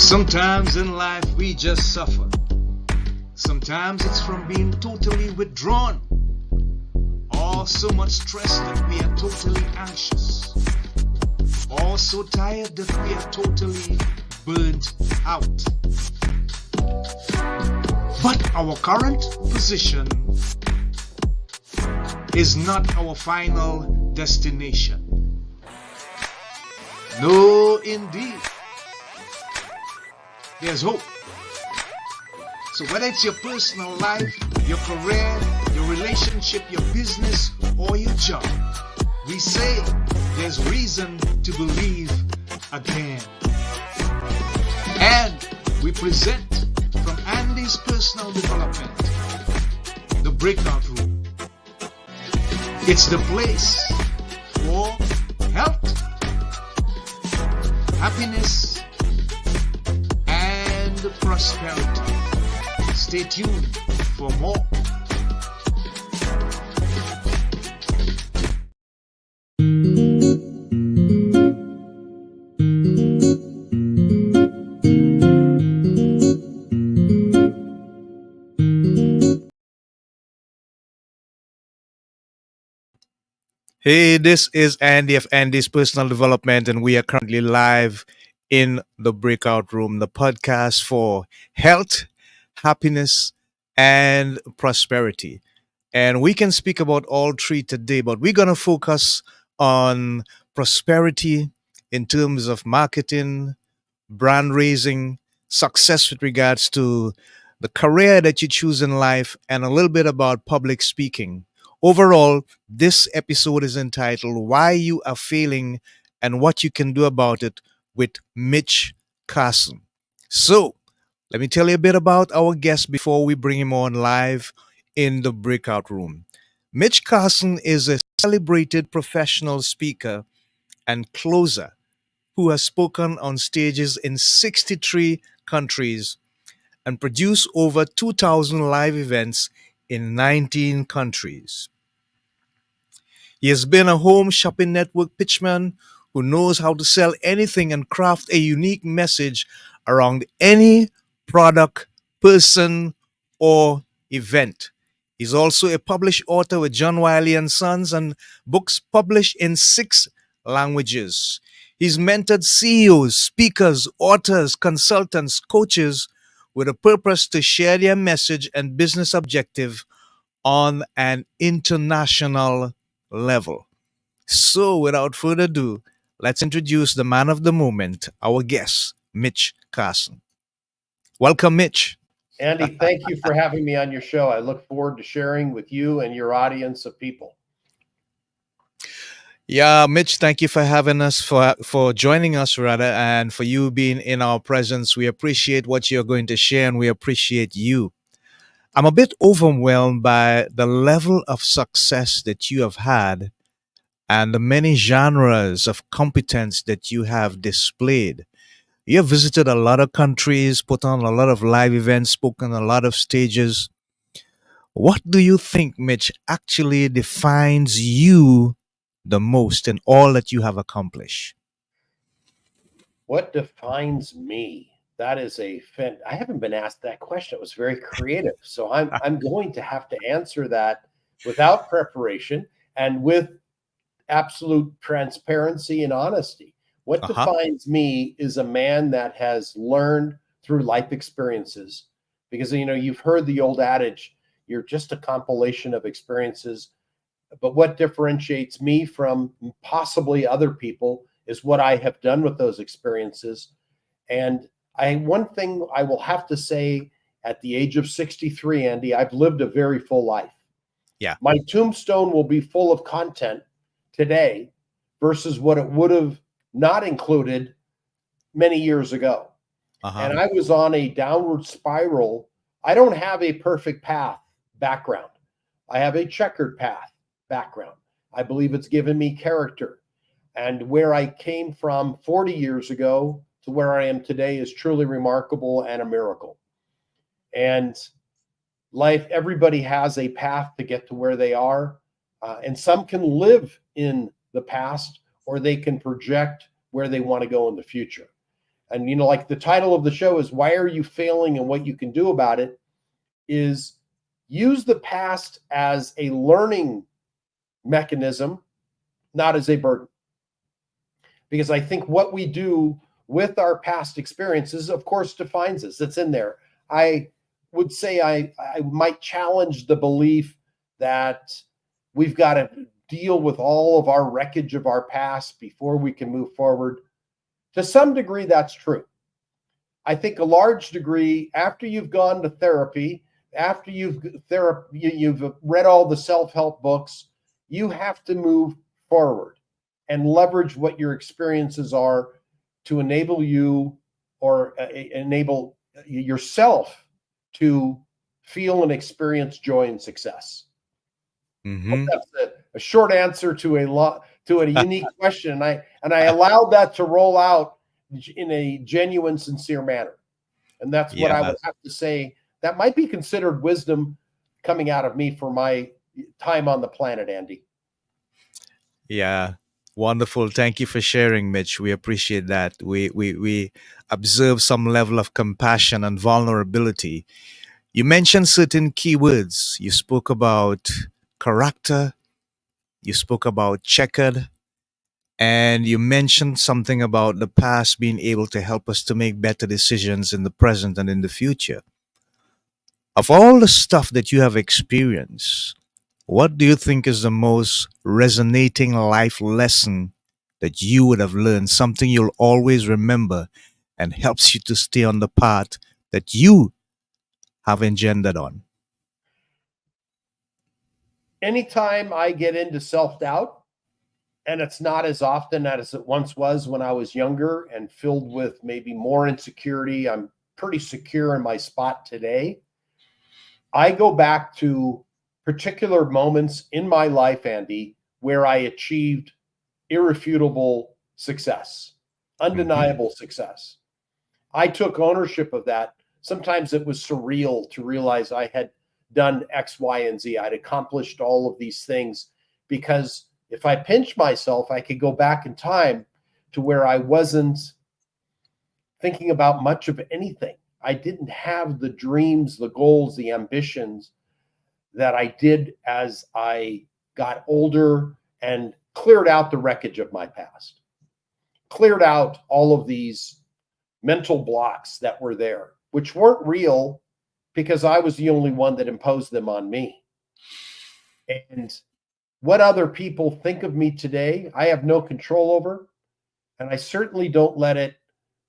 Sometimes in life we just suffer. Sometimes it's from being totally withdrawn, or so much stress that we are totally anxious, or so tired that we are totally burnt out. But our current position is not our final destination. No, indeed. There's hope. So whether it's your personal life, your career, your relationship, your business, or your job, we say there's reason to believe again. And we present from Andy's personal development, the breakout room. It's the place for health, happiness, and prosperity. Stay tuned for more. Hey, this is Andy of Andy's Personal Development, and we are currently live in the Breakout Room, the podcast for health, happiness, and prosperity. And we can speak about all three today, but we're going to focus on prosperity in terms of marketing, brand raising, success with regards to the career that you choose in life, and a little bit about public speaking. Overall, this episode is entitled Why You Are Failing and What You Can Do About It with Mitch Carson. So, let me tell you a bit about our guest before we bring him on live in the breakout room. Mitch Carson is a celebrated professional speaker and closer who has spoken on stages in 63 countries and produced over 2,000 live events in 19 countries. He has been a home shopping network pitchman who knows how to sell anything and craft a unique message around any product, person, or event. He's also a published author with John Wiley and Sons and books published in 6 languages. He's mentored CEOs, speakers, authors, consultants, coaches with a purpose to share their message and business objective on an international level. So, without further ado, let's introduce the man of the moment, our guest, Mitch Carson. Welcome, Mitch. Andy, thank you for having me on your show. I look forward to sharing with you and your audience of people. Yeah, Mitch, thank you for having us, for joining us, rather, and for you being in our presence. We appreciate what you're going to share, and we appreciate you. I'm a bit overwhelmed by the level of success that you have had and the many genres of competence that you have displayed. You have visited a lot of countries, put on a lot of live events, spoken on a lot of stages. What do you think, Mitch, actually defines you the most in all that you have accomplished? What defines me? That is I haven't been asked that question. It was very creative. So I'm going to have to answer that without preparation and with absolute transparency and honesty. What defines me is a man that has learned through life experiences, because you've heard the old adage, you're just a compilation of experiences. But what differentiates me from possibly other people is what I have done with those experiences. And one thing I will have to say, at the age of 63, Andy, I've lived a very full life. Yeah. My tombstone will be full of content today versus what it would have not included many years ago. And I was on a downward spiral. I don't have a perfect path background. I have a checkered path background. I believe it's given me character. And where I came from 40 years ago to where I am today is truly remarkable and a miracle. And everybody has a path to get to where they are. And some can live in the past, or they can project where they want to go in the future. And like the title of the show is "Why Are You Failing and What You Can Do About It," is use the past as a learning mechanism, not as a burden. Because I think what we do with our past experiences, of course, defines us. It's in there. I would say I might challenge the belief that we've got to deal with all of our wreckage of our past before we can move forward. To some degree, that's true. I think a large degree, after you've gone to therapy, after you've read all the self-help books, you have to move forward and leverage what your experiences are to enable you or enable yourself to feel and experience joy and success. Hope Hmm. that's a short answer to a unique question, and I allowed that to roll out in a genuine, sincere manner. And that's what I would Yes. have to say. That might be considered wisdom coming out of me for my time on the planet, Andy. Yeah. Wonderful. Thank you for sharing, Mitch. We appreciate that. We observe some level of compassion and vulnerability. You mentioned certain keywords. You spoke about character, you spoke about checkered, and you mentioned something about the past being able to help us to make better decisions in the present and in the future. Of all the stuff that you have experienced, what do you think is the most resonating life lesson that you would have learned, something you'll always remember and helps you to stay on the path that you have engendered on? Anytime I get into self doubt, and it's not as often as it once was when I was younger and filled with maybe more insecurity, I'm pretty secure in my spot today. I go back to particular moments in my life, Andy, where I achieved irrefutable success, Hmm. undeniable success. I took ownership of that. Sometimes it was surreal to realize I had done X, Y, and Z. I'd accomplished all of these things because if I pinched myself, I could go back in time to where I wasn't thinking about much of anything. I didn't have the dreams, the goals, the ambitions that I did as I got older and cleared out the wreckage of my past, cleared out all of these mental blocks that were there, which weren't real because I was the only one that imposed them on me. And what other people think of me today, I have no control over. And I certainly don't let it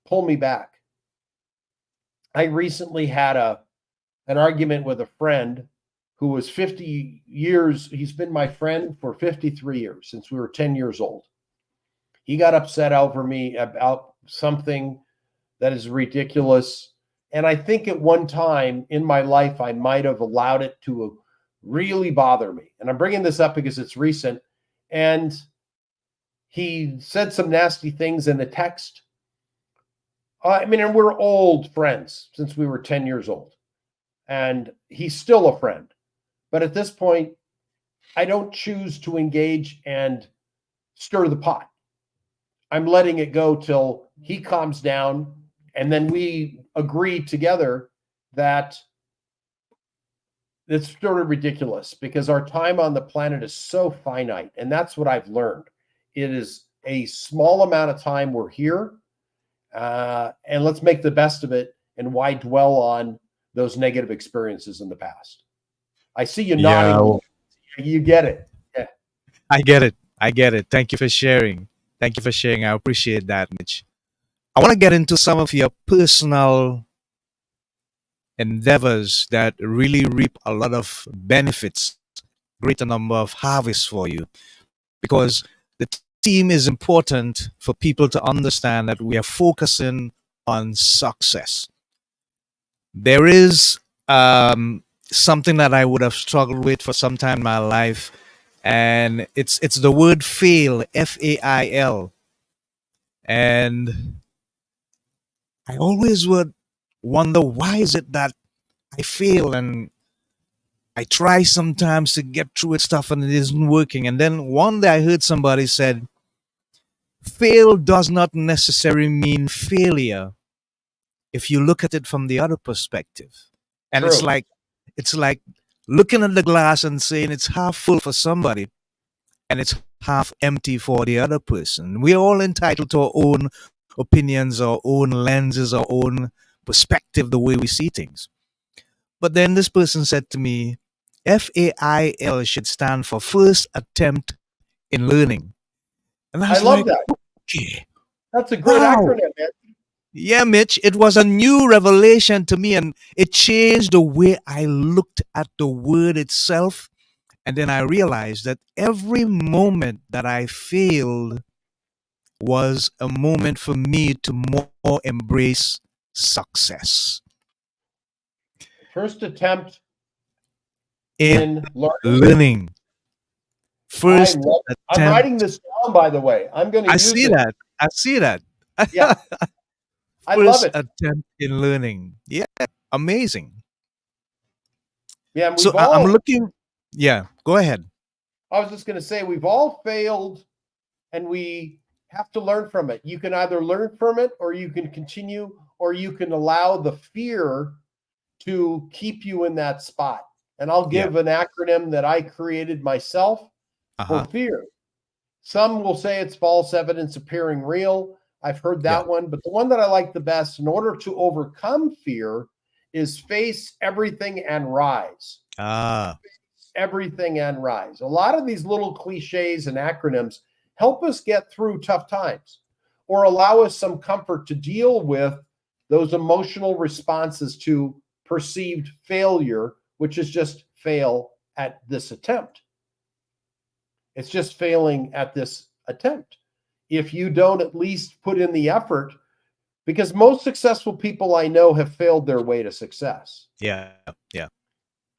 pull me back. I recently had an argument with a friend who was 50 years. He's been my friend for 53 years since we were 10 years old. He got upset over me about something that is ridiculous. And I think at one time in my life, I might have allowed it to really bother me. And I'm bringing this up because it's recent. And he said some nasty things in a text. I mean, and we're old friends since we were 10 years old. And he's still a friend. But at this point, I don't choose to engage and stir the pot. I'm letting it go till he calms down. And then we agree together that it's sort of ridiculous because our time on the planet is so finite. And that's what I've learned. It is a small amount of time we're here. And let's make the best of it. And why dwell on those negative experiences in the past? I see you Yeah, nodding. You get it. Yeah. I get it. I get it. Thank you for sharing. Thank you for sharing. I appreciate that, Mitch. I want to get into some of your personal endeavors that really reap a lot of benefits, greater number of harvests for you, because the team is important for people to understand that we are focusing on success. There is something that I would have struggled with for some time in my life, and it's the word fail, FAIL, and I always would wonder why is it that I fail and I try sometimes to get through it stuff and it isn't working. And then one day I heard somebody said, Fail does not necessarily mean failure if you look at it from the other perspective. And True. it's like looking at the glass and saying it's half full for somebody and it's half empty for the other person. We're all entitled to our own opinions, our own lenses, our own perspective, the way we see things. But then this person said to me, FAIL should stand for first attempt in learning. And I I was love like, that. okay, That's a great wow. acronym, man. Yeah, Mitch, it was a new revelation to me and it changed the way I looked at the word itself. And then I realized that every moment that I failed was a moment for me to more embrace success First attempt in in learning. learning. I First love it. I'm writing attempt. this down, by the way. I'm going to I use see it. that. I see that. Yeah, I love First it. attempt in learning. Yeah, amazing. Yeah, and So we've I'm all, looking. Yeah, go ahead. I was just going to say, we've all failed and we have to learn from it. You can either learn from it or you can continue, or you can allow the fear to keep you in that spot. And I'll Yeah. give an acronym that I created myself Uh for huh. fear. Some will say it's false evidence appearing real. I've heard Yeah. that one, but the one that I like the best in order to overcome fear is face everything and rise. Ah. Everything and rise. A lot of these little cliches and acronyms help us get through tough times or allow us some comfort to deal with those emotional responses to perceived failure, which is just fail at this attempt. It's just failing at this attempt. If you don't at least put in the effort, because most successful people I know have failed their way to success. Yeah. Yeah.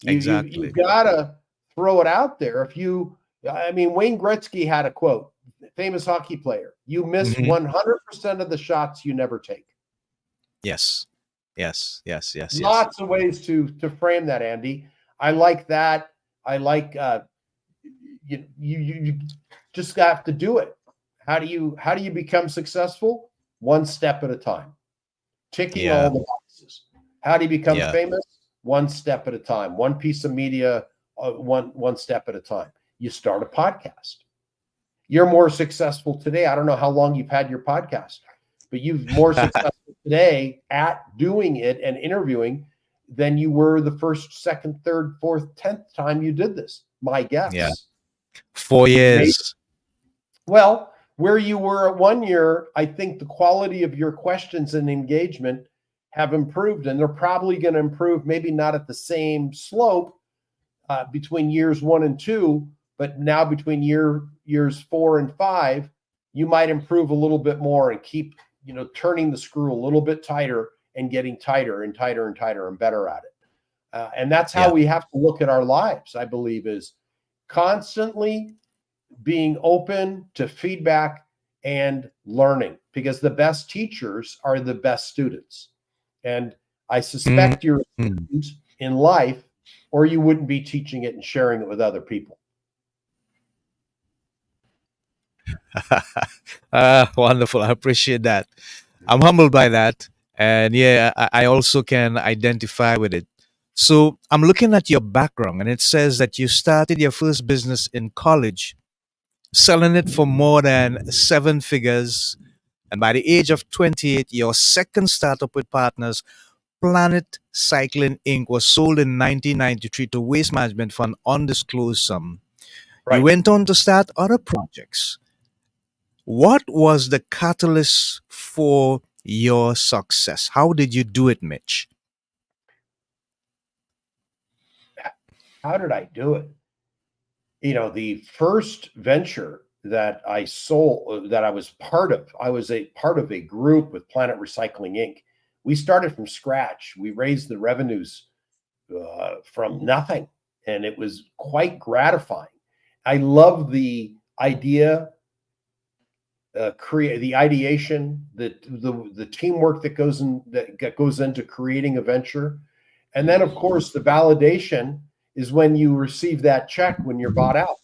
You've Exactly. got to throw it out there. If you, I mean, Wayne Gretzky had a quote, famous hockey player: "You miss Hmm. 100% of the shots you never take." Yes. Yes. Yes. Yes. Yes. Lots of ways to frame that, Andy. I like that. I like you just have to do it. How do you become successful? One step at a time, ticking all Yeah. the boxes. How do you become Yeah. famous? One step at a time, one piece of media, one step at a time. You start a podcast. You're more successful today. I don't know how long you've had your podcast, but you've more successful today at doing it and interviewing than you were the first, second, third, fourth, 10th time you did this. My Yeah. guess. Maybe,4 years. well, where you were at 1 year, I think the quality of your questions and engagement have improved, and they're probably going to improve, maybe not at the same slope between years 1 and 2, but now between years 4 and 5, you might improve a little bit more and keep turning the screw a little bit tighter and getting tighter and tighter and tighter and better at it. And that's how Yeah. we have to look at our lives, I believe, is constantly being open to feedback and learning, because the best teachers are the best students. And I suspect you're a Mhm. student in life, or you wouldn't be teaching it and sharing it with other people. Wonderful. I appreciate that. I'm humbled by that. And yeah, I also can identify with it. So I'm looking at your background, and it says that you started your first business in college, selling it for more than seven figures. And by the age of 28, your second startup with partners, Planet Cycling Inc., was sold in 1993 to Waste Management for an undisclosed sum. You Right. went on to start other projects. What was the catalyst for your success? How did you do it, Mitch? How did I do it? The first venture that I sold, that I was part of, I was a part of a group with Planet Recycling Inc. We started from scratch. We raised the revenues from nothing, and it was quite gratifying. I love the idea, create the ideation, the teamwork that goes into creating a venture, and then of course the validation is when you receive that check when you're bought out.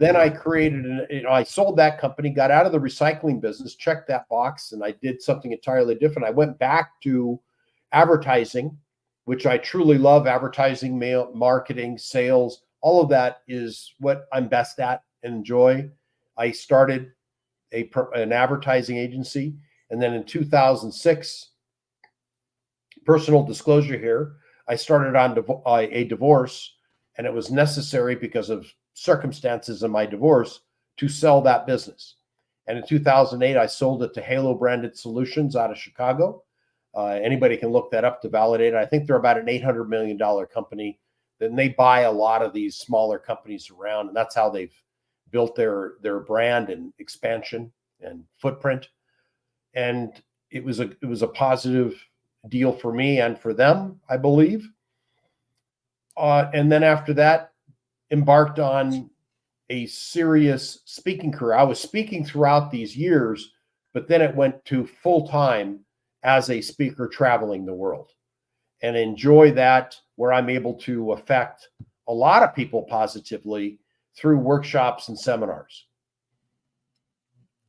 Then I created, I sold that company, got out of the recycling business, checked that box, and I did something entirely different. I went back to advertising, which I truly love. Advertising, mail, marketing, sales, all of that is what I'm best at and enjoy. I started an advertising agency. And then in 2006, personal disclosure here, I started on a divorce, and it was necessary because of circumstances in my divorce to sell that business. And in 2008, I sold it to Halo Branded Solutions out of Chicago. Anybody can look that up to validate it. I think they're about an $800 million company. Then they buy a lot of these smaller companies around, and that's how they've built their brand and expansion and footprint. And it was a positive deal for me and for them, I believe. And then after that, embarked on a serious speaking career. I was speaking throughout these years, but then it went to full time as a speaker traveling the world, and enjoy that, where I'm able to affect a lot of people positively through workshops and seminars.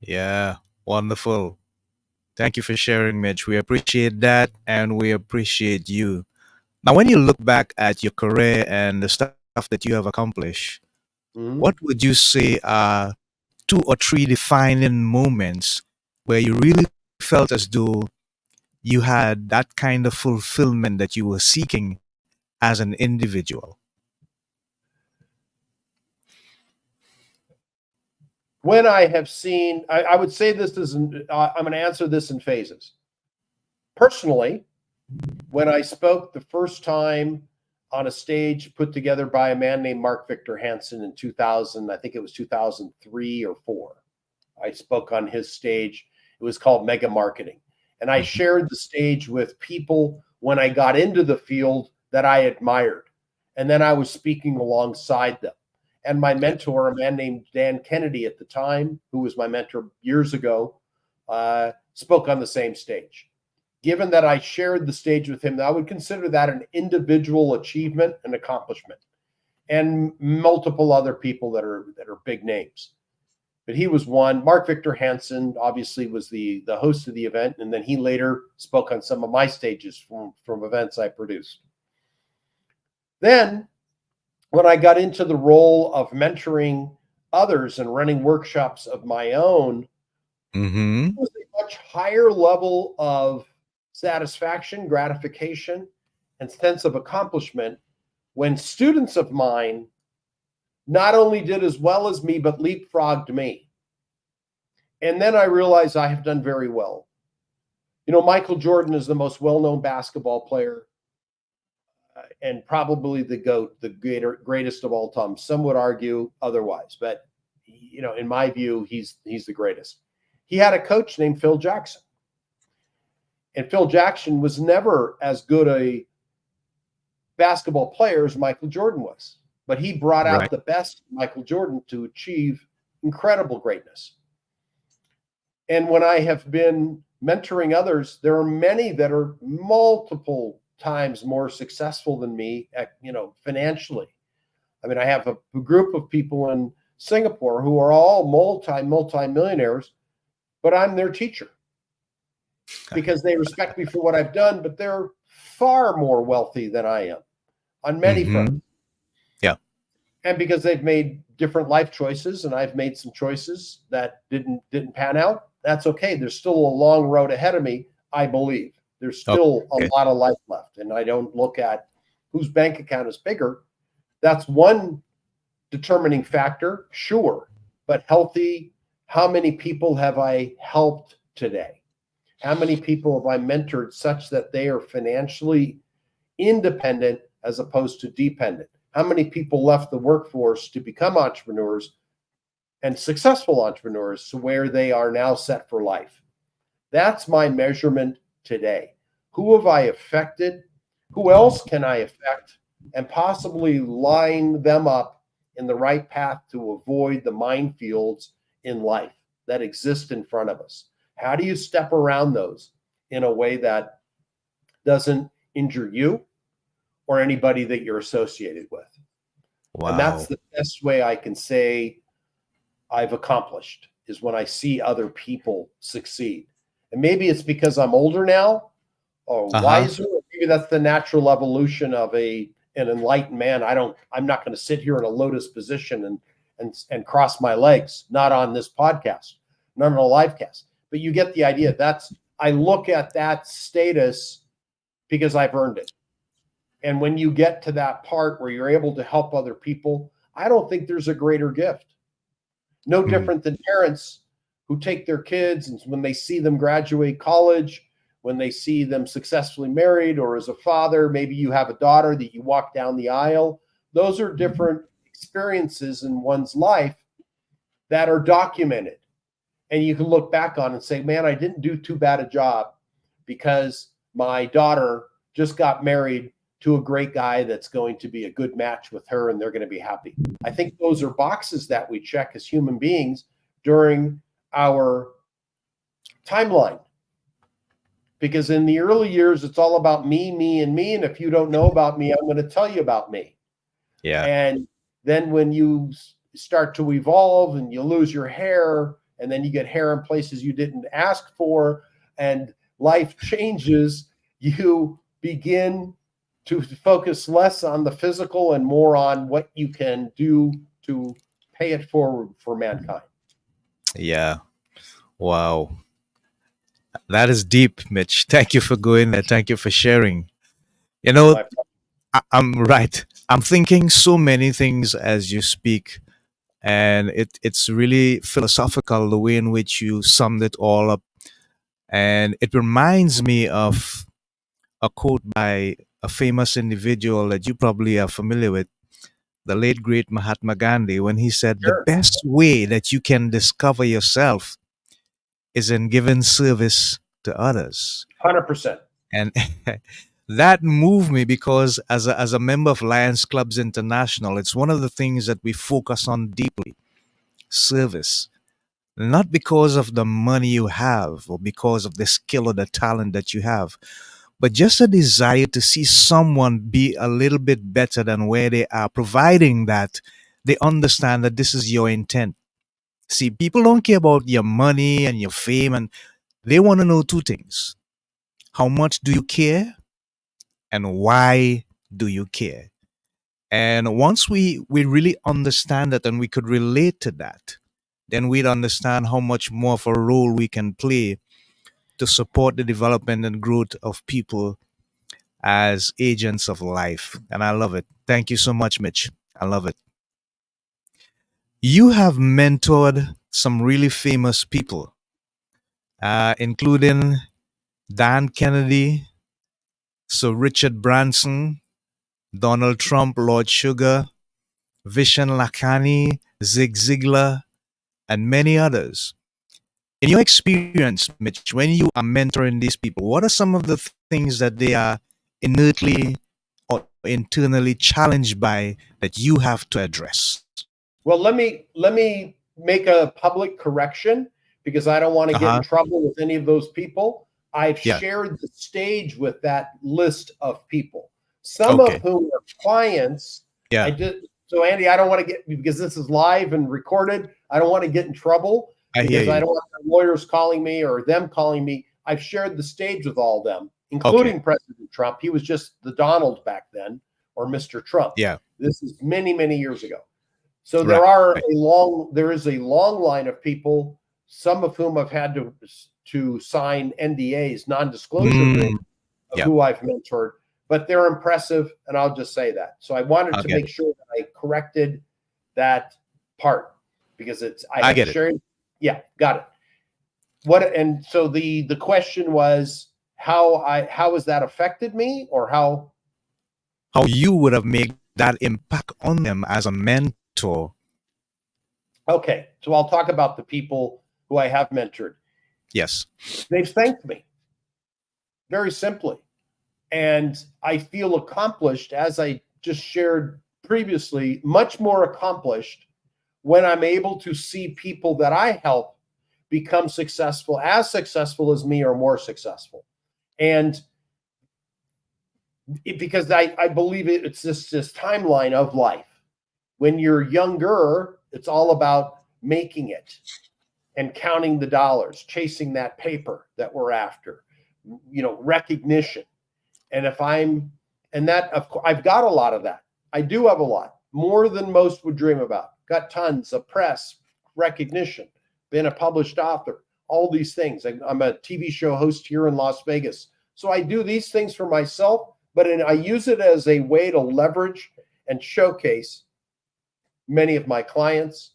Yeah, wonderful. Thank you for sharing, Mitch. We appreciate that and we appreciate you. Now, when you look back at your career and the stuff that you have accomplished, what Mhm. would you say are two or three defining moments where you really felt as though you had that kind of fulfillment that you were seeking as an individual? When I have seen, I would say this is, I'm going to answer this in phases. Personally, when I spoke the first time on a stage put together by a man named Mark Victor Hansen in 2000, I think it was 2003 or 4. I spoke on his stage. It was called Mega Marketing. And I Mhm. shared the stage with people when I got into the field that I admired. And then I was speaking alongside them. And my Yeah. mentor, a man named Dan Kennedy at the time, who was my mentor years ago, spoke on the same stage. Given that I shared the stage with him, I would consider that an individual achievement and accomplishment, and multiple other people that are big names. But he was one. Mark Victor Hansen obviously was the host of the event, and then he later spoke on some of my stages from events I produced. Then, when I got into the role of mentoring others and running workshops of my own, Mm-hmm. was a much higher level of satisfaction, gratification, and sense of accomplishment when students of mine not only did as well as me, but leapfrogged me. And then I realized I have done very well. Michael Jordan is the most well known basketball player, and probably the GOAT, the greatest of all time. Some would argue otherwise, but in my view, he's the greatest. He had a coach named Phil Jackson. And Phil Jackson was never as good a basketball player as Michael Jordan was, but he brought Right. out the best in Michael Jordan to achieve incredible greatness. And when I have been mentoring others, there are many that are multiple times more successful than me, financially. I mean, I have a group of people in Singapore who are all multi millionaires, but I'm their teacher because they respect me for what I've done, but they're far more wealthy than I am on many fronts. Mm-hmm. Yeah. And because they've made different life choices and I've made some choices that didn't pan out, that's okay. There's still a long road ahead of me, I believe. There's still a Okay. lot of life left. And I don't look at whose bank account is bigger. That's one determining factor, sure. But healthy, how many people have I helped today? How many people have I mentored such that they are financially independent as opposed to dependent? How many people left the workforce to become entrepreneurs and successful entrepreneurs to where they are now set for life? That's my measurement today. Who have I affected? Who else can I affect? And possibly line them up in the right path to avoid the minefields in life that exist in front of us. How do you step around those in a way that doesn't injure you or anybody that you're associated with? And that's Wow. the best way I can say I've accomplished is when I see other people succeed. And maybe it's because I'm older now or Uh-huh. wiser, or maybe that's the natural evolution of an enlightened man. I'm not going to sit here in a lotus position and cross my legs, not on this podcast, not on a live cast. But you get the idea. I look at that status because I've earned it. And when you get to that part where you're able to help other people, I don't think there's a greater gift. No Mm. different than parents who take their kids and when they see them graduate college, when they see them successfully married, or as a father, maybe you have a daughter that you walk down the aisle. Those are different experiences in one's life that are documented. And you can look back on and say, man, I didn't do too bad a job because my daughter just got married to a great guy that's going to be a good match with her and they're going to be happy. I think those are boxes that we check as human beings during our timeline. Because in the early years, it's all about me, me, and me. And if you don't know about me, I'm going to tell you about me. Yeah. And then when you start to evolve and you lose your hair, and then you get hair in places you didn't ask for, and life changes, you begin to focus less on the physical and more on what you can do to pay it forward for mankind. Yeah. Wow. That is deep, Mitch. Thank you for going there. Thank you for sharing. You know, My I'm right. I'm thinking so many things as you speak, and it's really philosophical the way in which you summed it all up. And it reminds me of a quote by a famous individual that you probably are familiar with, the late great Mahatma Gandhi, when he said, the sure, best way that you can discover yourself is in giving service to others. 100%. And that moved me because as a member of Lions Clubs International, it's one of the things that we focus on deeply, service. Not because of the money you have or because of the skill or the talent that you have, but just a desire to see someone be a little bit better than where they are, providing that they understand that this is your intent. See, people don't care about your money and your fame, and they want to know two things: how much do you care, and why do you care? And once we really understand that and we could relate to that, then we'd understand how much more of a role we can play to support the development and growth of people as agents of life. And I love it. Thank you so much, Mitch. I love it. You have mentored some really famous people, including Dan Kennedy, Sir Richard Branson, Donald Trump, Lord Sugar, Vishen Lakhani, Zig Ziglar, and many others. In your experience, Mitch, when you are mentoring these people, what are some of the things that they are innately or internally challenged by that you have to address? Well, let me make a public correction because I don't want to Uh get in huh. trouble with any of those people. I've Yeah. shared the stage with that list of people, some of Okay. whom are clients. I Yeah. did so, Andy. I don't want to get because this is live and recorded. I don't want to get in trouble I hear because I you. don't want the lawyers calling me or them calling me. I've shared the stage with all of them, Okay. including President Trump. He was just the Donald back then, or Mr. Trump. Yeah. This is many, many years ago. So Right. there is a long line of people, some of whom have had to sign NDAs, non-disclosure Mm, agreements, of yeah. who I've mentored, but they're impressive, and I'll just say that. So I wanted I to get make it. sure that I corrected that part because I I have get it. shared. Yeah, got it. What and so the question was how has that affected me or how. How you would have made that impact on them as a mentor. Okay, so I'll talk about the people who I have mentored. Yes. They've thanked me very simply. And I feel accomplished, as I just shared previously, much more accomplished when I'm able to see people that I help become successful, as successful as me or more successful. And because I believe it's this timeline of life. When you're younger, it's all about making it and counting the dollars, chasing that paper that we're after, recognition. And if I'm, and that, of course, I've got a lot of that. I do have a lot, more than most would dream about. Got tons of press recognition, been a published author, all these things. I'm a TV show host here in Las Vegas. So I do these things for myself, but I use it as a way to leverage and showcase many of my clients,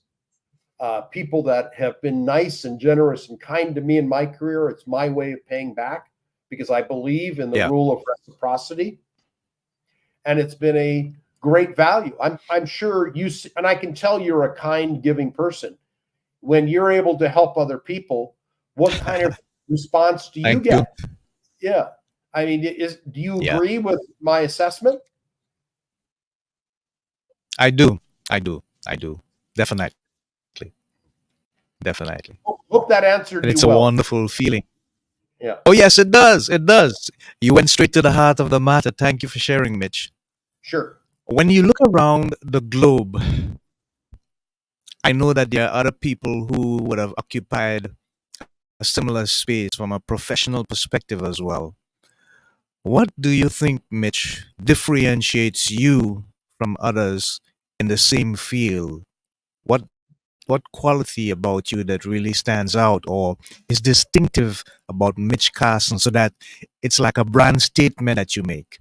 people that have been nice and generous and kind to me in my career. It's my way of paying back because I believe in the rule of reciprocity. And it's been a great value. I'm sure you, and I can tell you're a kind, giving person. When you're able to help other people, what kind of response do you get? You. Yeah. I mean, do you Yeah, agree with my assessment? I do. I do. I do. Definitely. Definitely. Hope that answered And you it's a well. wonderful feeling. Yeah, Oh, yes, it does. It does. You went straight to the heart of the matter. Thank you for sharing, Mitch. sure. When you look around the globe, I know that there are other people who would have occupied a similar space from a professional perspective as well. What do you think, Mitch, differentiates you from others in the same field? What what quality about you that really stands out or is distinctive about Mitch Carson so that it's like a brand statement that you make?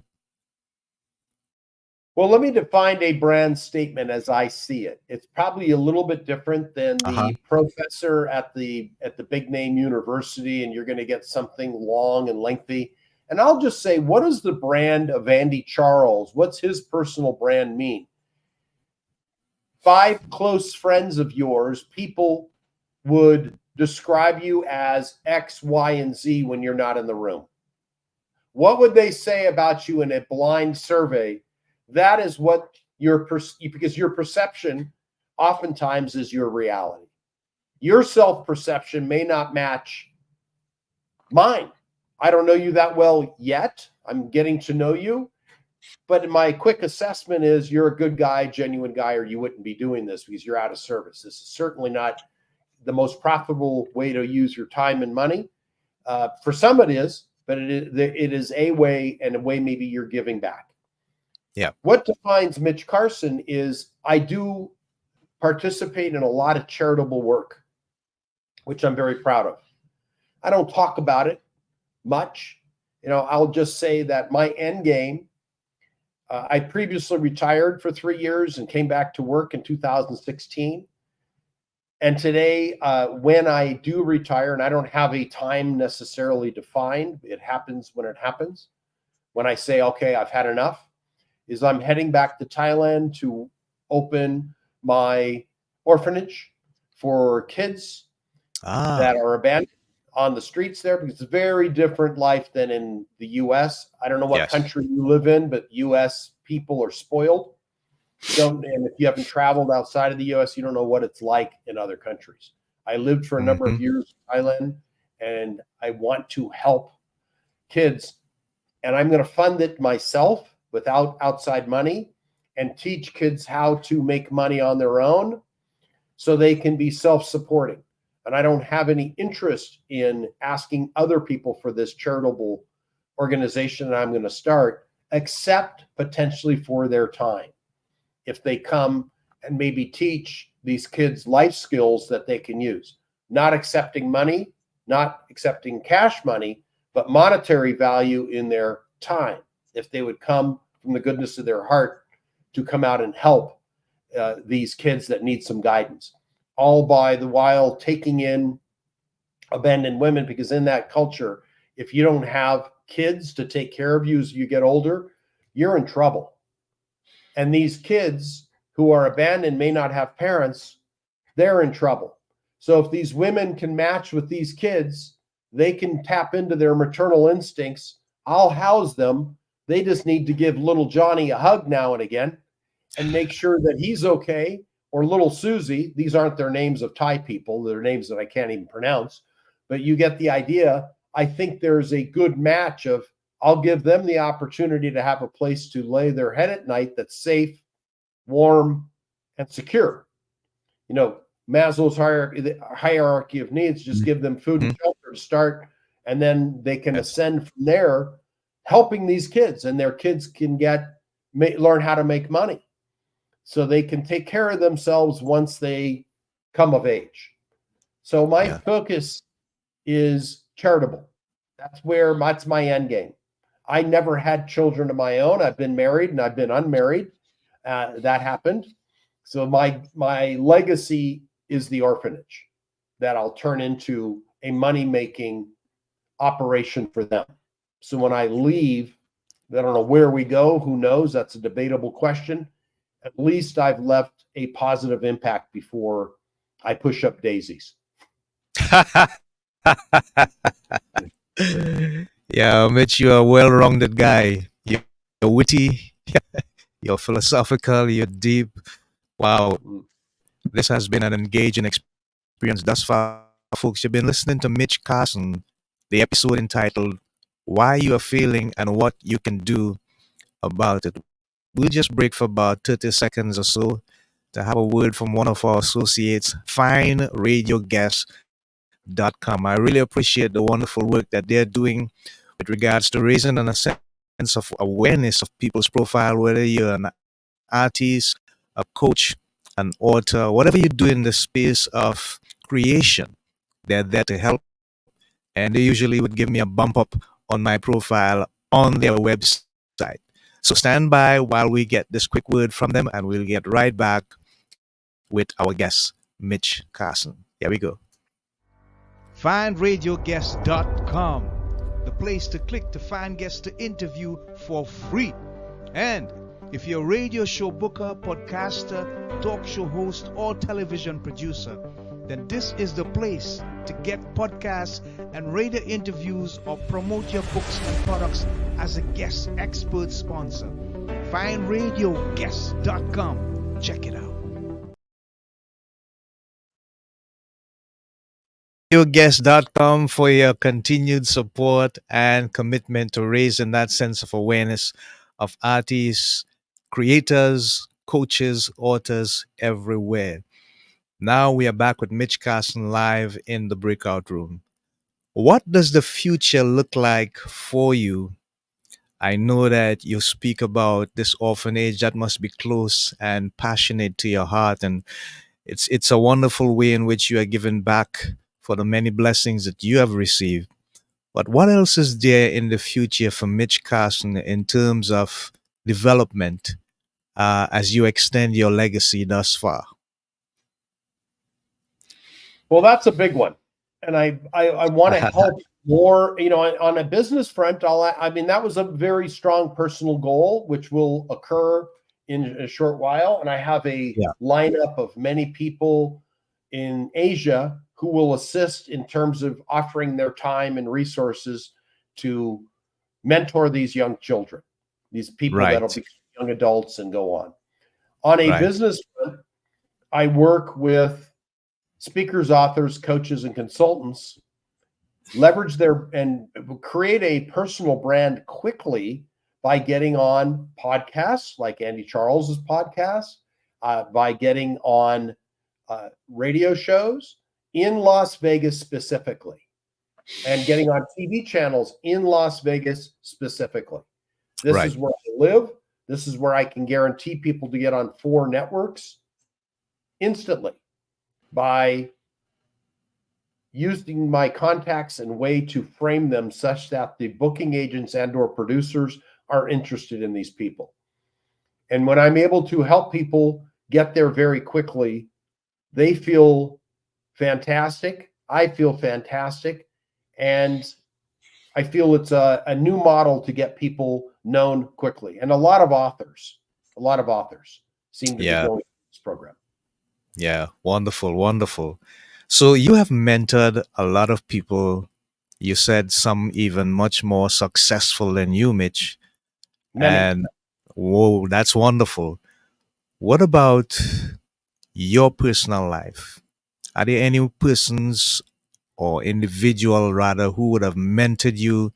Well, let me define a brand statement as I see it. It's probably a little bit different than Uh-huh. the professor at the big name university, and you're going to get something long and lengthy. And I'll just say, what is the brand of Andy Charles? What's his personal brand mean? 5 close friends of yours, people would describe you as X, Y, and Z when you're not in the room. What would they say about you in a blind survey? That is what because your perception oftentimes is your reality. Your self-perception may not match mine. I don't know you that well yet. I'm getting to know you. But my quick assessment is you're a good guy, genuine guy, or you wouldn't be doing this because you're out of service. This is certainly not the most profitable way to use your time and money. For some, it is, but it is a way, and a way maybe you're giving back. Yeah. What defines Mitch Carson is I do participate in a lot of charitable work, which I'm very proud of. I don't talk about it much. I'll just say that my end game, I previously retired for 3 years and came back to work in 2016. And today, when I do retire, and I don't have a time necessarily defined, it happens when it happens. When I say, okay, I've had enough, is I'm heading back to Thailand to open my orphanage for kids that Ah, are abandoned on the streets there, because it's a very different life than in the US. I don't know what yes. country you live in, but US people are spoiled. And if you haven't traveled outside of the US, you don't know what it's like in other countries. I lived for a number of Hmm. years in Thailand, and I want to help kids, and I'm going to fund it myself without outside money and teach kids how to make money on their own so they can be self-supporting. And I don't have any interest in asking other people for this charitable organization that I'm going to start, except potentially for their time. If they come and maybe teach these kids life skills that they can use, not accepting money, not accepting cash money, but monetary value in their time. If they would come from the goodness of their heart to come out and help these kids that need some guidance, all by the while taking in abandoned women, because in that culture, if you don't have kids to take care of you as you get older, you're in trouble. And these kids who are abandoned may not have parents, they're in trouble. So if these women can match with these kids, they can tap into their maternal instincts. I'll house them. They just need to give little Johnny a hug now and again and make sure that he's okay. Or little Susie. These aren't their names of Thai people. They're names that I can't even pronounce. But you get the idea. I think there's a good match of I'll give them the opportunity to have a place to lay their head at night that's safe, warm, and secure. Maslow's hierarchy of needs. Just give them food and Mhm. shelter to start, and then they can ascend from there, helping these kids, and their kids can learn how to make money, so they can take care of themselves once they come of age. So my Yeah. focus is charitable. That's my end game. I never had children of my own. I've been married and I've been unmarried. That happened. So my legacy is the orphanage that I'll turn into a money making operation for them. So when I leave, I don't know where we go. Who knows? That's a debatable question. At least I've left a positive impact before I push up daisies. Yeah, Mitch, you're a well-rounded guy. You're witty, you're philosophical, you're deep. Wow, Mm. this has been an engaging experience thus far, folks. You've been listening to Mitch Carson, the episode entitled Why You Are Failing and What You Can Do About It. We'll just break for about 30 seconds or so to have a word from one of our associates, fineradioguest.com. I really appreciate the wonderful work that they're doing with regards to raising a sense of awareness of people's profile, whether you're an artist, a coach, an author, whatever you do in the space of creation, they're there to help. And they usually would give me a bump up on my profile on their website. So stand by while we get this quick word from them, and we'll get right back with our guest, Mitch Carson. Here we go. FindRadioGuest.com, the place to click to find guests to interview for free. And if you're a radio show booker, podcaster, talk show host, or television producer, then this is the place to get podcasts and radio interviews or promote your books and products as a guest expert sponsor. FindRadioGuest.com. Check it out. Yourguest.com for your continued support and commitment to raising that sense of awareness of artists, creators, coaches, authors everywhere. Now we are back with Mitch Carson live in the breakout room. What does the future look like for you? I know that you speak about this orphanage that must be close and passionate to your heart, and it's a wonderful way in which you are giving back for the many blessings that you have received. But what else is there in the future for Mitch Carson in terms of development as you extend your legacy thus far? Well, that's a big one, and I want to help more. On a business front, I mean that was a very strong personal goal, which will occur in a short while, and I have a Yeah. lineup of many people in Asia who will assist in terms of offering their time and resources to mentor these young children, these people that'll Right. be young adults and go on. On a Right. business front, I work with speakers, authors, coaches, and consultants, leverage their and create a personal brand quickly by getting on podcasts like Andy Charles's podcast, by getting on radio shows in Las Vegas specifically, and getting on TV channels in Las Vegas specifically. This Right. is where I live. This is where I can guarantee people to get on 4 networks instantly by using my contacts and way to frame them such that the booking agents and or producers are interested in these people. And when I'm able to help people get there very quickly, they feel fantastic. I feel fantastic. And I feel it's a new model to get people known quickly. And a lot of authors seem to be Yeah. going through this program. Yeah. Wonderful. Wonderful. So you have mentored a lot of people. You said some even much more successful than you, Mitch. Many. And whoa, that's wonderful. What about your personal life? Are there any persons or individual rather who would have mentored you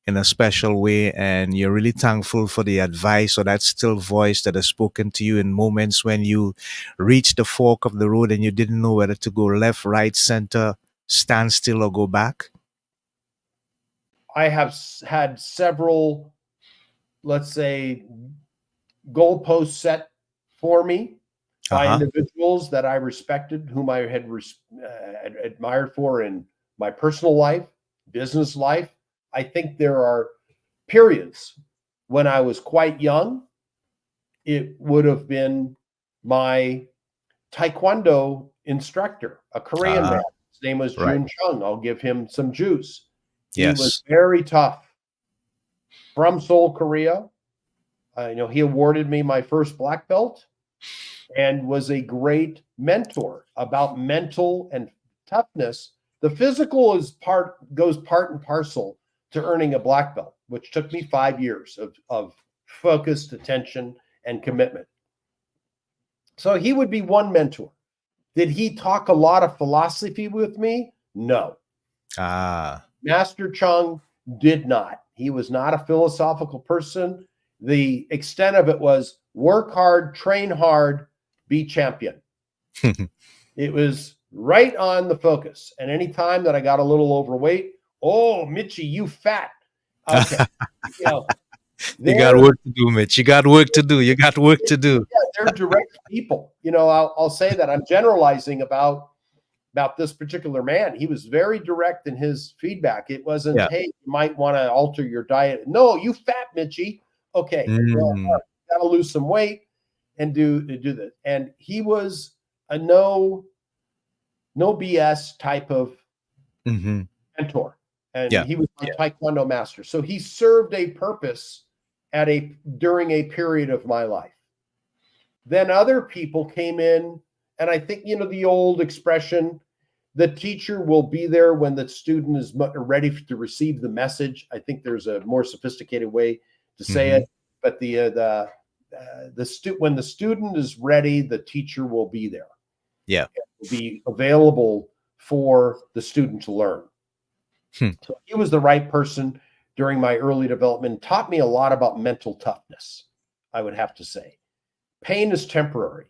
in a special way, and you're really thankful for the advice or that still voice that has spoken to you in moments when you reached the fork of the road and you didn't know whether to go left, right, center, stand still, or go back? I have had several, let's say, goalposts set for me Uh by huh. individuals that I respected, whom I had admired for in my personal life, business life. I think there are periods when I was quite young. It would have been my taekwondo instructor, a Korean Ah, man. His name was right. Jun Chung. I'll give him some juice. He was Yes. very tough, from Seoul, Korea. He awarded me my first black belt and was a great mentor about mental and toughness. The physical is goes part and parcel to earning a black belt, which took me 5 years of focused attention and commitment. So he would be one mentor. Did he talk a lot of philosophy with me? No. Ah. Master Chung did not. He was not a philosophical person. The extent of it was work hard, train hard, be champion. It was right on the focus. And any time that I got a little overweight, oh, Mitchy, you fat. Okay. You know, You got they're work to do, Mitch. You got work to do. You got work to do. yeah, they're direct people. I'll say that I'm generalizing about this particular man. He was very direct in his feedback. It wasn't, Yeah. hey, you might want to alter your diet. No, you fat Mitchy. Okay, well, Mm. gotta lose some weight and do this. And he was a no BS type of Hmm. mentor, and Yeah. he was my Yeah. taekwondo master. So he served a purpose at a during a period of my life. Then other people came in, and I think the old expression, the teacher will be there when the student is ready to receive the message. I think there's a more sophisticated way to say Hmm. it, but when the student is ready, the teacher will be there, Yeah. will be available for the student to learn. Hmm. So he was the right person during my early development. Taught me a lot about mental toughness. I would have to say, pain is temporary,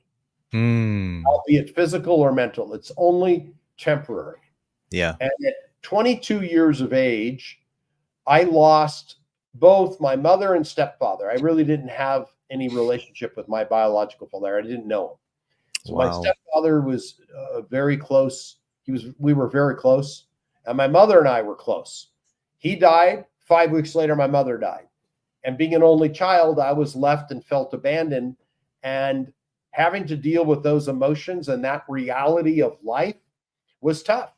Mm. albeit physical or mental. It's only temporary. Yeah. And at 22 years of age, I lost both my mother and stepfather. I really didn't have any relationship with my biological father. I didn't know him. So my Wow. stepfather was very close. We were very close, and my mother and I were close. He died 5 weeks later. My mother died, and being an only child, I was left and felt abandoned, and having to deal with those emotions and that reality of life was tough.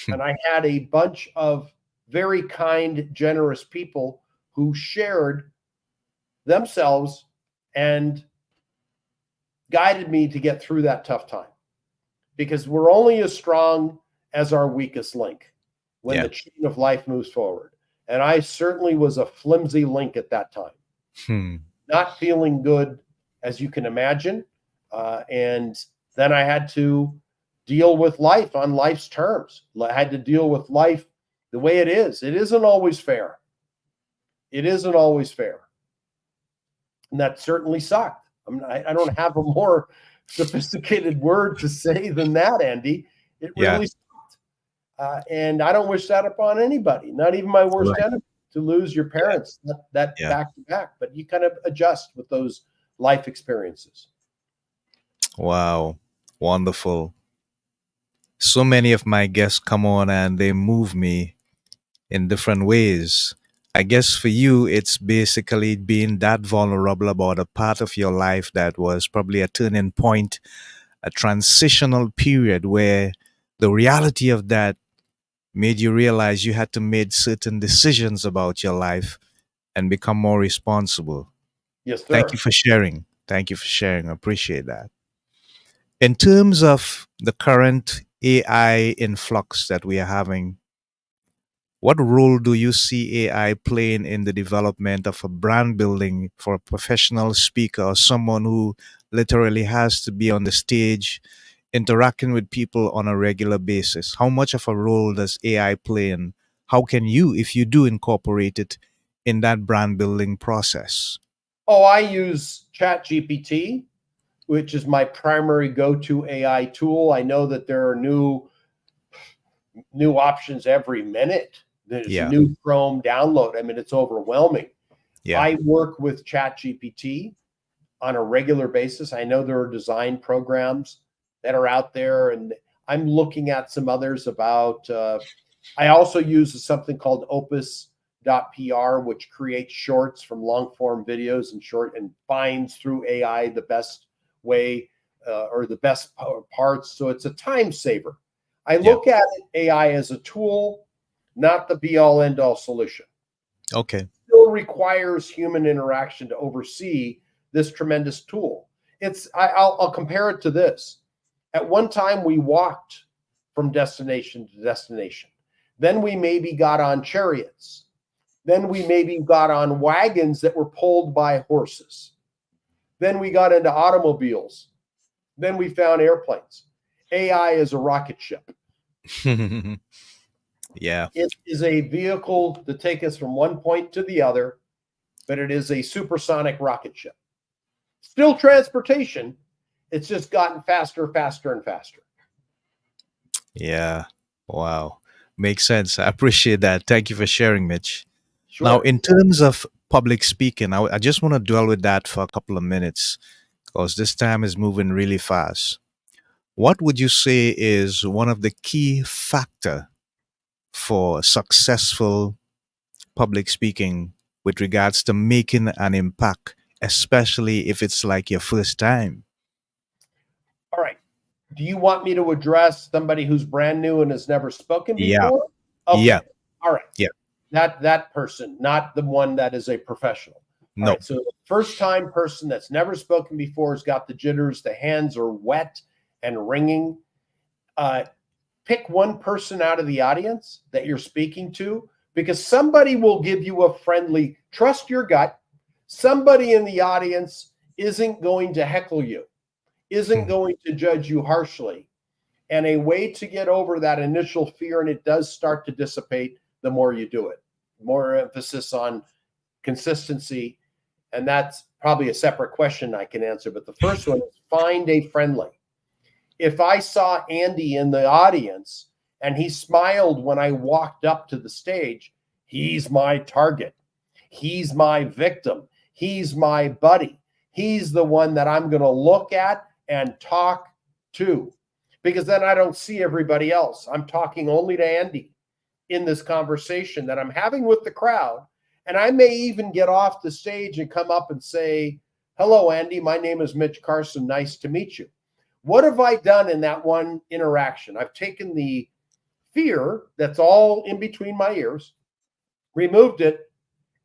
Hmm. And I had a bunch of very kind, generous people who shared themselves and guided me to get through that tough time, because we're only as strong as our weakest link when the Yeah. chain of life moves forward. And I certainly was a flimsy link at that time, Hmm. not feeling good, as you can imagine. And then I had to deal with life on life's terms. I had to deal with life the way it is. It isn't always fair. It isn't always fair. And that certainly sucked. I don't have a more sophisticated word to say than that, Andy. It Yeah. really sucked. And I don't wish that upon anybody, not even my worst Right. enemy, to lose your Yeah. parents that Yeah. back to back. But you kind of adjust with those life experiences. Wow. Wonderful. So many of my guests come on and they move me in different ways. I guess for you, it's basically being that vulnerable about a part of your life that was probably a turning point, a transitional period where the reality of that made you realize you had to make certain decisions about your life and become more responsible. Yes, Thank sir. you for sharing. Thank you for sharing. I appreciate that. In terms of the current AI influx that we are having, what role do you see AI playing in the development of a brand building for a professional speaker or someone who literally has to be on the stage interacting with people on a regular basis? How much of a role does AI play in how can you, if you do incorporate it in that brand building process? Oh, I use ChatGPT, which is my primary go-to AI tool. I know that there are new options every minute. There's a Yeah, new Chrome download. I mean, it's overwhelming. yeah, I work with ChatGPT on a regular basis. I know there are design programs that are out there, and I'm looking at some others about. I also use something called Opus.pr, which creates shorts from long form videos and short and finds through AI the best way or the best parts. So it's a time saver. I yeah. look at AI as a tool, not the be all end all solution. Okay. Still requires human interaction to oversee this tremendous tool. I'll compare it to this. At one time, we walked from destination to destination. Then we maybe got on chariots. Then we maybe got on wagons that were pulled by horses. Then we got into automobiles. Then we found airplanes. AI is a rocket ship. Yeah, It is a vehicle to take us from one point to the other, but it is a supersonic rocket ship. Still transportation. It's just gotten faster, faster, and faster. yeah. Wow. Makes sense. I appreciate that. Thank you for sharing, Mitch. Now, Sure. in terms of public speaking, I just want to dwell with that for a couple of minutes because this time is moving really fast. What would you say is one of the key factor for successful public speaking with regards to making an impact, especially if it's like your first time? All right. Do you want me to address somebody who's brand new and has never spoken Yeah, before? yeah, Okay. All right. yeah. That person, not the one that is a professional. All No. right. So the first time person that's never spoken before has got the jitters, the hands are wet and ringing. Uh, Pick one person out of the audience that you're speaking to because somebody will give you a friendly, trust your gut. Somebody in the audience isn't going to heckle you, isn't going to judge you harshly. And a way to get over that initial fear, and it does start to dissipate the more you do it. More emphasis on consistency. And that's probably a separate question I can answer. But the first one is find a friendly. If I saw Andy in the audience and he smiled when I walked up to the stage, he's my target. He's my victim. He's my buddy. He's the one that I'm going to look at and talk to because then I don't see everybody else. I'm talking only to Andy in this conversation that I'm having with the crowd. And I may even get off the stage and come up and say, "Hello, Andy. My name is Mitch Carson. Nice to meet you." What have I done in that one interaction? I've taken the fear that's all in between my ears, removed it,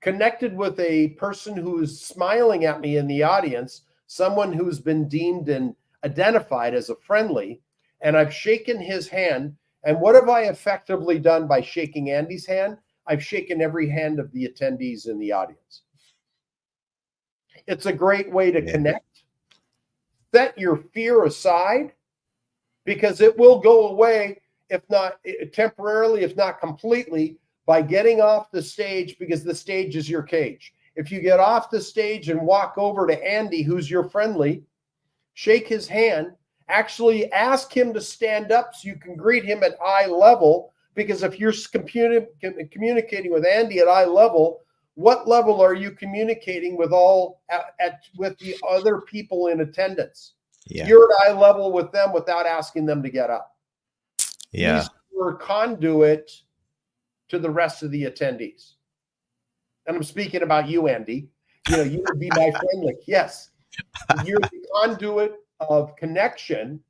connected with a person who's smiling at me in the audience, someone who's been deemed and identified as a friendly, and I've shaken his hand. And what have I effectively done by shaking Andy's hand? I've shaken every hand of the attendees in the audience. It's a great way to Yeah. connect. Set your fear aside because it will go away, if not temporarily, if not completely, by getting off the stage because the stage is your cage. If you get off the stage and walk over to Andy, who's your friendly, shake his hand, actually ask him to stand up so you can greet him at eye level. Because if you're communicating with Andy at eye level, what level are you communicating with with the other people in attendance? Yeah. You're at eye level with them without asking them to get up. Yeah. He's your conduit to the rest of the attendees. And I'm speaking about you, Andy. You would be my friend. Like, yes, you're the conduit of connection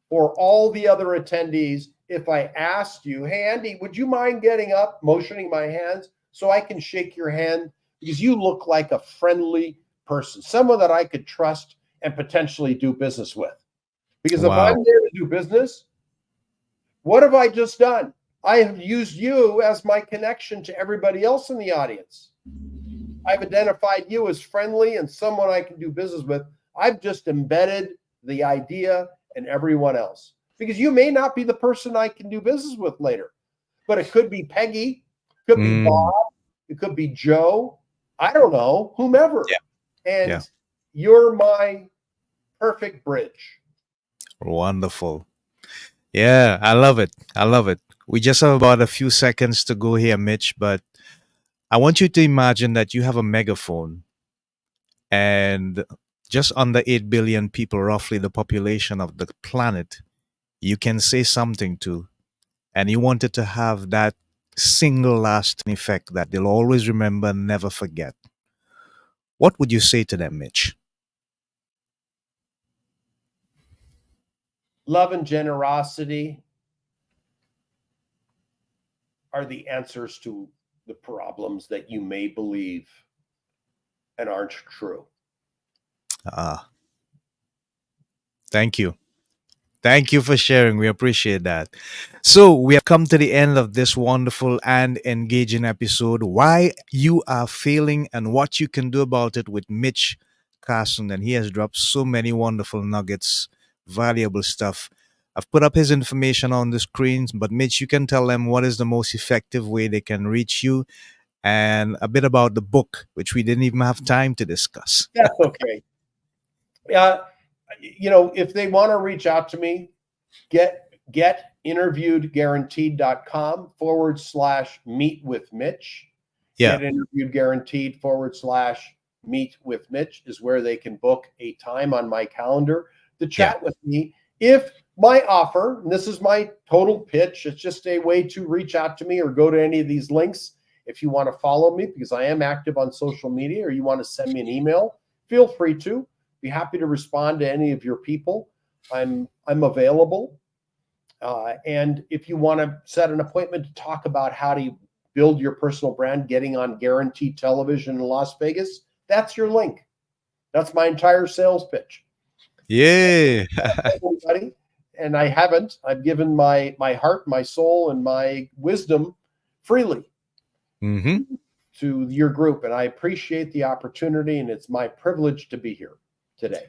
for all the other attendees. If I asked you, "Hey, Andy, would you mind getting up, motioning my hands so I can shake your hand? Because you look like a friendly person, someone that I could trust and potentially do business with." Because if Wow. I'm there to do business, what have I just done? I have used you as my connection to everybody else in the audience. I've identified you as friendly and someone I can do business with. I've just embedded the idea in everyone else because you may not be the person I can do business with later, but it could be Peggy Could be Mm, Bob, it could be Joe, I don't know, whomever. yeah. Yeah. And you're my perfect bridge. Wonderful. Yeah, I love it. I love it. We just have about a few seconds to go here, Mitch, but I want you to imagine that you have a megaphone and just under 8 billion people, roughly the population of the planet, you can say something to, and you wanted to have that single lasting effect that they'll always remember and never forget. What would you say to them, Mitch? Love and generosity are the answers to the problems that you may believe and aren't true. Ah, thank you. Thank you for sharing. We appreciate that. So, we have come to the end of this wonderful and engaging episode. Why you are failing and what you can do about it with Mitch Carson. And he has dropped so many wonderful nuggets, valuable stuff. I've put up his information on the screens, but Mitch, you can tell them what is the most effective way they can reach you and a bit about the book, which we didn't even have time to discuss. That's okay. If they want to reach out to me, getinterviewedguaranteed.com/meet with Mitch. Yeah, Get interviewed guaranteed/meet with Mitch is where they can book a time on my calendar to yeah, chat with me. If my offer, and this is my total pitch, it's just a way to reach out to me or go to any of these links. If you want to follow me, because I am active on social media, or you want to send me an email, feel free to. Be happy to respond to any of your people. I'm available. And if you want to set an appointment to talk about how to build your personal brand, getting on guaranteed television in Las Vegas, that's your link. That's my entire sales pitch. yeah. Everybody, and I haven't. I've given my heart, my soul, and my wisdom freely hmm to your group, and I appreciate the opportunity, and it's my privilege to be here today.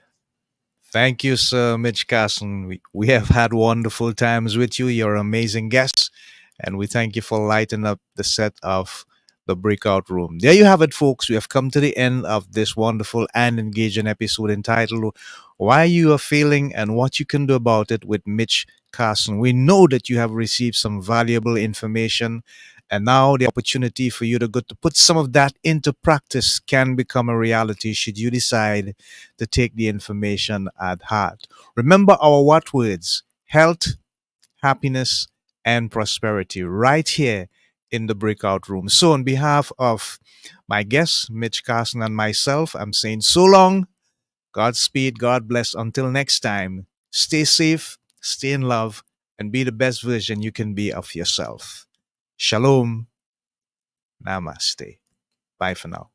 Thank you, Sir Mitch Carson. We have had wonderful times with you. You're an amazing guest, and we thank you for lighting up the set of the breakout room. There you have it, folks. We have come to the end of this wonderful and engaging episode entitled Why You Are Failing and What You Can Do About It with Mitch Carson. We know that you have received some valuable information, and now the opportunity for you to go to put some of that into practice can become a reality should you decide to take the information at heart. Remember our what words: health, happiness, and prosperity right here in the breakout room. So, on behalf of my guest, Mitch Carson, and myself, I'm saying so long, Godspeed, God bless. Until next time, stay safe, stay in love, and be the best version you can be of yourself. Shalom. Namaste. Bye for now.